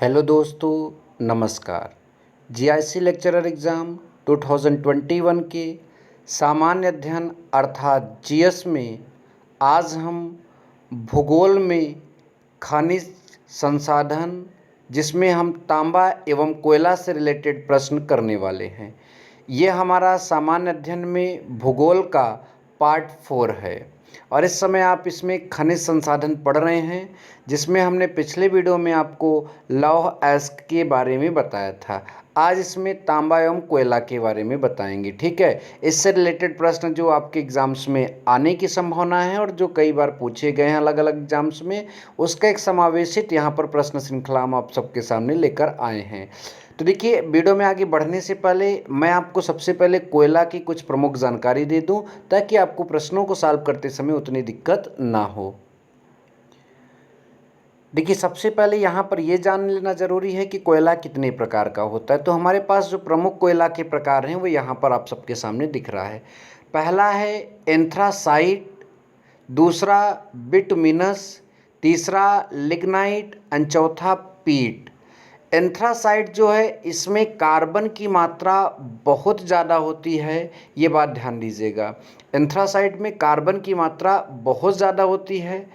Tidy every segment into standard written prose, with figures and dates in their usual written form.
Hello दोस्तों, नमस्कार। GIC lecturer exam 2021 के सामान्य अध्ययन अर्थात जीएस में आज हम भूगोल में खनिज संसाधन जिसमें हम तांबा एवं कोयला से रिलेटेड प्रश्न करने वाले हैं। ये हमारा सामान्य अध्ययन में भूगोल का पार्ट 4 है और इस समय आप इसमें खनिज संसाधन पढ़ रहे हैं, जिसमें हमने पिछले वीडियो में आपको लौह अयस्क के बारे में बताया था। आज इसमें तांबा एवं कोयला के बारे में बताएंगे, ठीक है। इससे रिलेटेड प्रश्न जो आपके एग्जाम्स में आने की संभावना है और जो कई बार पूछे गए हैं अलग अलग एग्जाम्स में, उसका एक समावेशित यहाँ पर प्रश्न श्रृंखला हम आप सबके सामने लेकर आए हैं। तो देखिए, वीडियो में आगे बढ़ने से पहले मैं आपको सबसे पहले कोयला की कुछ प्रमुख जानकारी दे दूं, ताकि आपको प्रश्नों को सॉल्व करते समय उतनी दिक्कत ना हो। देखिए, सबसे पहले यहाँ पर यह जान लेना ज़रूरी है कि कोयला कितने प्रकार का होता है। तो हमारे पास जो प्रमुख कोयला के प्रकार हैं वो यहाँ पर आप सबके सामने दिख रहा है। पहला है एंथ्रासाइट, दूसरा बिटुमिनस, तीसरा लिग्नाइट और चौथा पीट। एंथ्रासाइट जो है, इसमें कार्बन की मात्रा बहुत ज़्यादा होती है, ये बात ध्यान दीजिएगा। एंथ्रासाइट में कार्बन की मात्रा बहुत ज़्यादा होती है।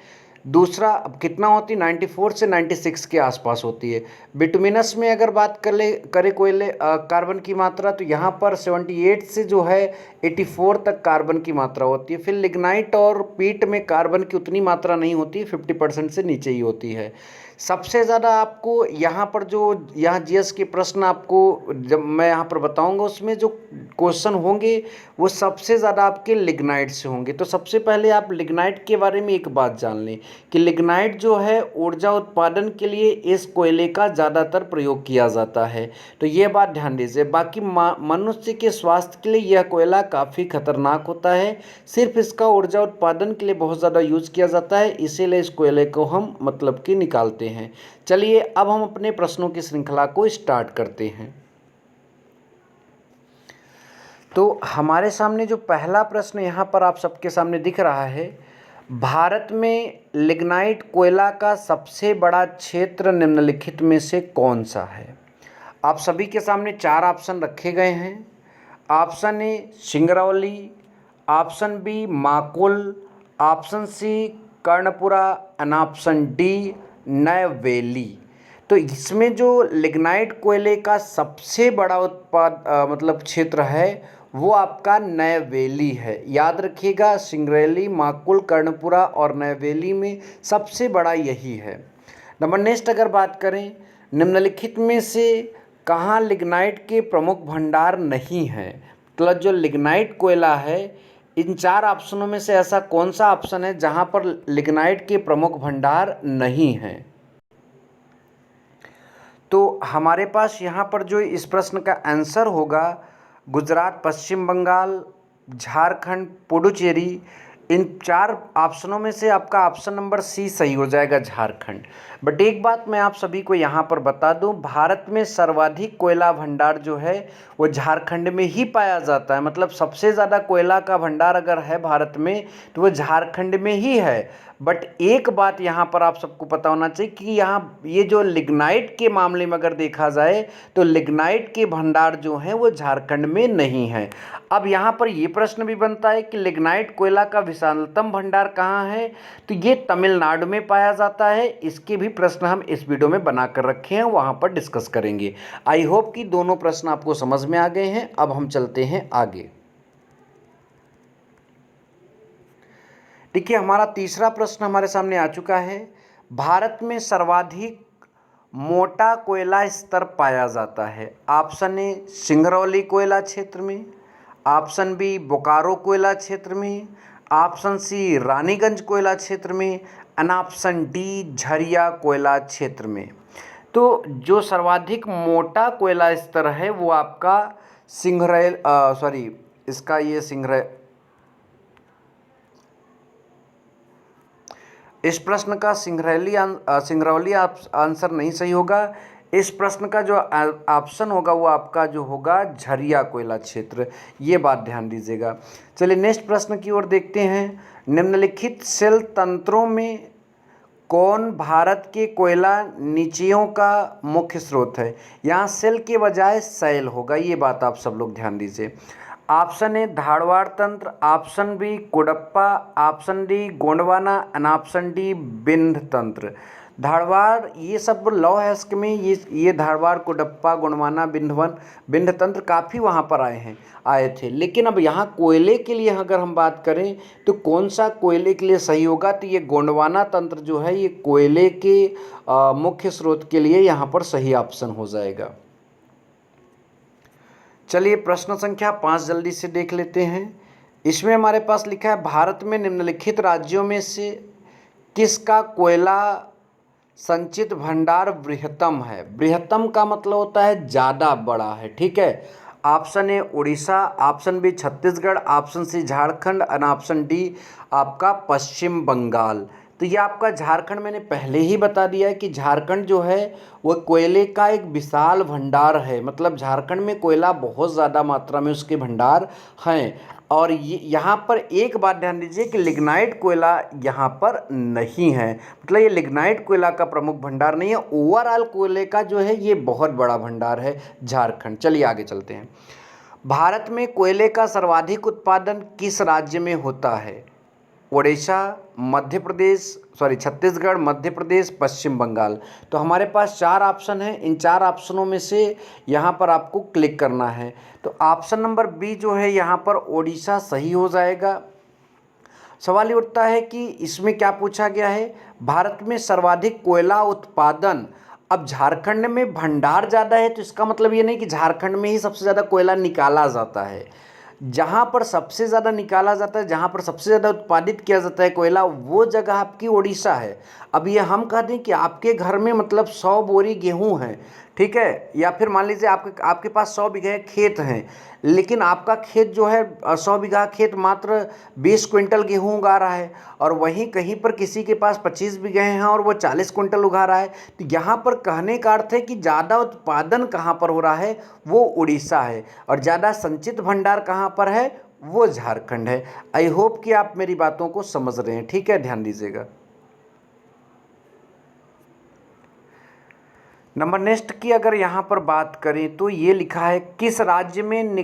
दूसरा कितना होती है, 94 से 96 के आसपास होती है। बिटुमिनस में अगर बात करें कोयले कार्बन की मात्रा, तो यहाँ पर 78 से जो है 84 तक कार्बन की मात्रा होती है। फिर लिग्नाइट और पीट में कार्बन की उतनी मात्रा नहीं होती, 50% से नीचे ही होती है। सबसे ज़्यादा आपको यहाँ पर जो यहाँ जीएस के प्रश्न आपको जब मैं यहाँ पर बताऊँगा, उसमें जो क्वेश्चन होंगे वो सबसे ज़्यादा आपके लिग्नाइट से होंगे। तो सबसे पहले आप लिग्नाइट के बारे में एक बात जान लें कि लिग्नाइट जो है ऊर्जा उत्पादन के लिए इस कोयले का ज़्यादातर प्रयोग किया जाता है। तो ये बात ध्यान दीजिए। बाकी मनुष्य के स्वास्थ्य के लिए यह कोयला काफ़ी खतरनाक होता है। सिर्फ इसका ऊर्जा उत्पादन के लिए बहुत ज़्यादा यूज़ किया जाता है, इसीलिए इस कोयले को हम मतलब कि निकालते हैं। चलिए अब हम अपने प्रश्नों की श्रृंखला को स्टार्ट करते हैं। तो हमारे सामने जो पहला प्रश्न यहाँ पर आप सबके सामने दिख रहा है, भारत में लिग्नाइट कोयला का सबसे बड़ा क्षेत्र निम्नलिखित में से कौन सा है। आप सभी के सामने 4 ऑप्शन रखे गए हैं। Option A Singrauli, option B Makul, option C Karanpura और ऑप्शन डी नैवेली। तो इसमें जो लिग्नाइट कोयले का सबसे बड़ा मतलब क्षेत्र है वो आपका नैवेली है। याद रखिएगा, सिंगरौली, माकुल, कर्णपुरा और नैवेली में सबसे बड़ा यही है। नंबर नेक्स्ट अगर बात करें, निम्नलिखित में से कहाँ लिग्नाइट के प्रमुख भंडार नहीं हैं। मतलब जो लिग्नाइट कोयला है, इन 4 ऑप्शनों में से ऐसा कौन सा ऑप्शन है जहाँ पर लिग्नाइट के प्रमुख भंडार नहीं हैं। तो हमारे पास यहाँ पर जो इस प्रश्न का आंसर होगा, गुजरात, पश्चिम बंगाल, झारखंड, पुडुचेरी। इन 4 ऑप्शनों में से आपका ऑप्शन नंबर सी सही हो जाएगा, झारखंड। बट एक बात मैं आप सभी को यहाँ पर बता दूँ, भारत में सर्वाधिक कोयला भंडार जो है वो झारखंड में ही पाया जाता है। मतलब सबसे ज़्यादा कोयला का भंडार अगर है भारत में तो वो झारखंड में ही है। बट एक बात यहाँ पर आप सबको पता होना चाहिए कि यहाँ ये जो लिग्नाइट के मामले में अगर देखा जाए तो लिग्नाइट के भंडार जो हैं वो झारखंड में नहीं है। अब यहाँ पर ये प्रश्न भी बनता है कि लिग्नाइट कोयला का विशालतम भंडार कहाँ है, तो ये तमिलनाडु में पाया जाता है। इसके भी प्रश्न हम इस वीडियो में बनाकर रखे हैं, वहाँ पर डिस्कस करेंगे। आई होप कि दोनों प्रश्न आपको समझ में आ गए हैं। अब हम चलते हैं आगे। देखिए, हमारा तीसरा प्रश्न हमारे सामने आ चुका है। भारत में सर्वाधिक मोटा कोयला स्तर पाया जाता है। ऑप्शन ए सिंगरौली कोयला क्षेत्र में, ऑप्शन बी बोकारो कोयला क्षेत्र में, ऑप्शन सी रानीगंज कोयला क्षेत्र में और ऑप्शन डी झरिया कोयला क्षेत्र में। तो जो सर्वाधिक मोटा कोयला स्तर है वो आपका इस प्रश्न का सिंगरौली आंसर नहीं सही होगा। इस प्रश्न का जो ऑप्शन होगा वो आपका जो होगा झरिया कोयला क्षेत्र। ये बात ध्यान दीजिएगा। चलिए नेक्स्ट प्रश्न की ओर देखते हैं। निम्नलिखित सेल तंत्रों में कौन भारत के कोयला नीचियों का मुख्य स्रोत है? यहाँ सेल के बजाय सैल होगा, ये बात आप सब लोग ध्यान दीजिए। ऑप्शन ए धारवाड़ तंत्र, option B Cuddapah, option D Gondwana and option D बिंद तंत्र। धारवाड़ ये सब लौह में ये धारवाड़ कुडप्पा गोंडवाना बिंद तंत्र काफ़ी वहाँ पर आए थे। लेकिन अब यहाँ कोयले के लिए अगर हम बात करें तो कौन सा कोयले के लिए सही होगा, तो ये गोंडवाना तंत्र जो है ये कोयले के मुख्य स्रोत के लिए यहाँ पर सही ऑप्शन हो जाएगा। चलिए प्रश्न संख्या 5 जल्दी से देख लेते हैं। इसमें हमारे पास लिखा है भारत में निम्नलिखित राज्यों में से किसका कोयला संचित भंडार बृहत्तम है? बृहत्तम का मतलब होता है ज़्यादा बड़ा है, ठीक है। Option A Odisha, option B Chhattisgarh, option C Jharkhand और ऑप्शन डी आपका पश्चिम बंगाल। तो ये आपका झारखंड मैंने पहले ही बता दिया है कि झारखंड जो है वो कोयले का एक विशाल भंडार है, मतलब झारखंड में कोयला बहुत ज़्यादा मात्रा में उसके भंडार हैं। और ये यहाँ पर एक बात ध्यान दीजिए कि लिग्नाइट कोयला यहाँ पर नहीं है, मतलब ये लिग्नाइट कोयला का प्रमुख भंडार नहीं है। ओवरऑल कोयले का जो है ये बहुत बड़ा भंडार है झारखंड। चलिए आगे चलते हैं। भारत में कोयले का सर्वाधिक उत्पादन किस राज्य में होता है? ओडिशा, छत्तीसगढ़, मध्य प्रदेश, पश्चिम बंगाल। तो हमारे पास 4 ऑप्शन हैं। इन 4 ऑप्शनों में से यहाँ पर आपको क्लिक करना है। तो ऑप्शन नंबर बी जो है यहाँ पर ओडिशा सही हो जाएगा। सवाल ये उठता है कि इसमें क्या पूछा गया है, भारत में सर्वाधिक कोयला उत्पादन। अब झारखंड में भंडार ज़्यादा है तो इसका मतलब ये नहीं कि झारखंड में ही सबसे ज़्यादा कोयला निकाला जाता है। जहाँ पर सबसे ज़्यादा निकाला जाता है, जहाँ पर सबसे ज़्यादा उत्पादित किया जाता है कोयला, वो जगह आपकी ओडिशा है। अब ये हम कह दें कि आपके घर में मतलब 100 बोरी गेहूँ है, ठीक है, या फिर मान लीजिए आपके पास 100 बीघे खेत हैं, लेकिन आपका खेत जो है 100 बीघा खेत मात्र 20 क्विंटल गेहूँ उगा रहा है, और वहीं कहीं पर किसी के पास 25 बीघे हैं और वो 40 क्विंटल उगा रहा है। तो यहाँ पर कहने का अर्थ है कि ज़्यादा उत्पादन कहाँ पर हो रहा है, वो उड़ीसा है, और ज़्यादा संचित भंडार कहाँ पर है, वो झारखंड है। आई होप कि आप मेरी बातों को समझ रहे हैं, ठीक है, ध्यान दीजिएगा। नंबर नेक्स्ट की अगर यहाँ पर बात करें तो ये लिखा है किस राज्य में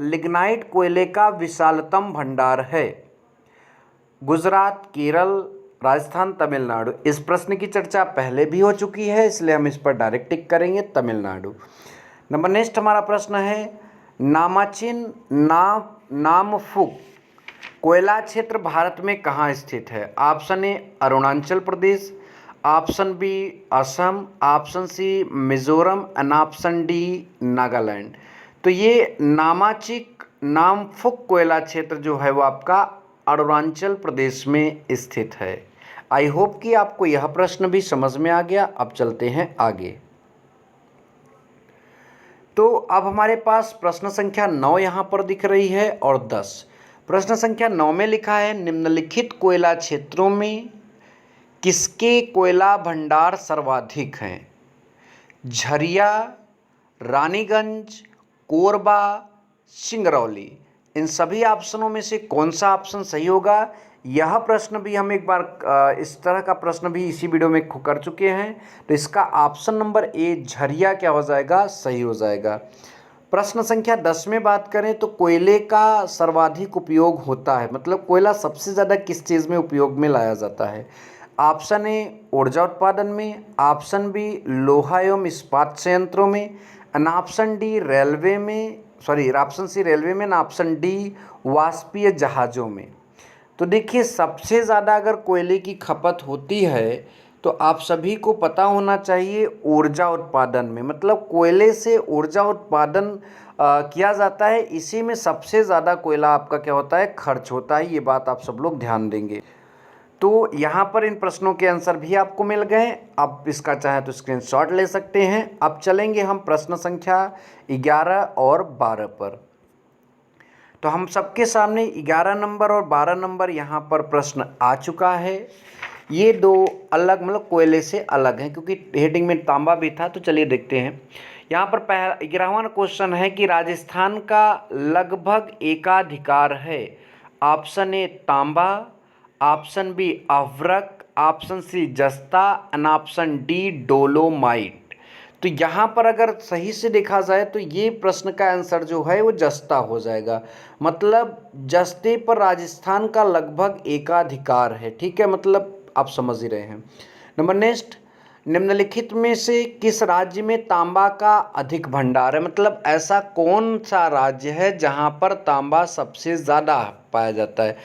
लिग्नाइट कोयले का विशालतम भंडार है? गुजरात, केरल, राजस्थान, तमिलनाडु। इस प्रश्न की चर्चा पहले भी हो चुकी है, इसलिए हम इस पर डायरेक्ट टिक करेंगे, तमिलनाडु। नंबर नेक्स्ट हमारा प्रश्न है नामाचिन नामफुक कोयला क्षेत्र भारत में कहाँ स्थित है? Option A Arunachal Pradesh, option B Assam, option C Mizoram and option D Nagaland. तो ये नामफुक कोयला क्षेत्र जो है वो आपका अरुणाचल प्रदेश में स्थित है। आई होप कि आपको यह प्रश्न भी समझ में आ गया। अब चलते हैं आगे। तो अब हमारे पास प्रश्न संख्या 9 यहाँ पर दिख रही है और 10। प्रश्न संख्या 9 में लिखा है निम्नलिखित कोयला क्षेत्रों में किसके कोयला भंडार सर्वाधिक हैं? झरिया, रानीगंज, कोरबा, सिंगरौली। इन सभी ऑप्शनों में से कौन सा ऑप्शन सही होगा? यह प्रश्न भी हम एक बार इस तरह का प्रश्न भी इसी वीडियो में कर चुके हैं। तो इसका ऑप्शन नंबर ए झरिया क्या हो जाएगा? सही हो जाएगा। प्रश्न संख्या 10 में बात करें तो कोयले का सर्वाधिक उपयोग होता है, मतलब कोयला सबसे ज़्यादा किस चीज़ में उपयोग में लाया जाता है? ऑप्शन ए ऊर्जा उत्पादन में, ऑप्शन बी लोहा एवं इस्पात संयंत्रों में, एंड ऑप्शन डी रेलवे में, ऑप्शन सी रेलवे में, ना ऑप्शन डी वाष्पीय जहाज़ों में। तो देखिए सबसे ज़्यादा अगर कोयले की खपत होती है तो आप सभी को पता होना चाहिए ऊर्जा उत्पादन में, मतलब कोयले से ऊर्जा उत्पादन किया जाता है, इसी में सबसे ज़्यादा कोयला आपका क्या होता है? खर्च होता है। ये बात आप सब लोग ध्यान देंगे। तो यहाँ पर इन प्रश्नों के आंसर भी आपको मिल गए। आप इसका चाहें तो स्क्रीनशॉट ले सकते हैं। अब चलेंगे हम प्रश्न संख्या 11 और 12 पर। तो हम सबके सामने 11 नंबर और 12 नंबर यहाँ पर प्रश्न आ चुका है। ये दो अलग मतलब कोयले से अलग हैं, क्योंकि हेडिंग में तांबा भी था। तो चलिए देखते हैं। यहाँ पर 11वां क्वेश्चन है कि राजस्थान का लगभग एकाधिकार है। ऑप्शन ए तांबा, ऑप्शन बी अभ्रक, ऑप्शन सी जस्ता एंड ऑप्शन डी डोलोमाइट। तो यहाँ पर अगर सही से देखा जाए तो ये प्रश्न का आंसर जो है वो जस्ता हो जाएगा। मतलब जस्ते पर राजस्थान का लगभग एकाधिकार है। ठीक है, मतलब आप समझ ही रहे हैं। नंबर नेक्स्ट, निम्नलिखित में से किस राज्य में तांबा का अधिक भंडार है। मतलब ऐसा कौन सा राज्य है जहाँ पर तांबा सबसे ज़्यादा पाया जाता है।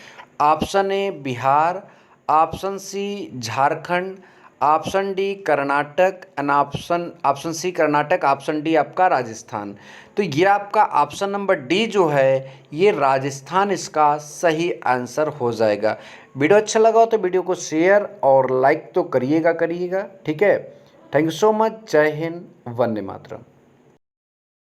Option A Bihar, option C Jharkhand, option D Karnataka and option C Karnataka, option D आपका राजस्थान। तो ये आपका ऑप्शन नंबर डी जो है ये राजस्थान इसका सही आंसर हो जाएगा। वीडियो अच्छा लगा हो तो वीडियो को शेयर और लाइक तो करिएगा। ठीक है, थैंक यू सो मच। जय हिंद, वंदे मातरम।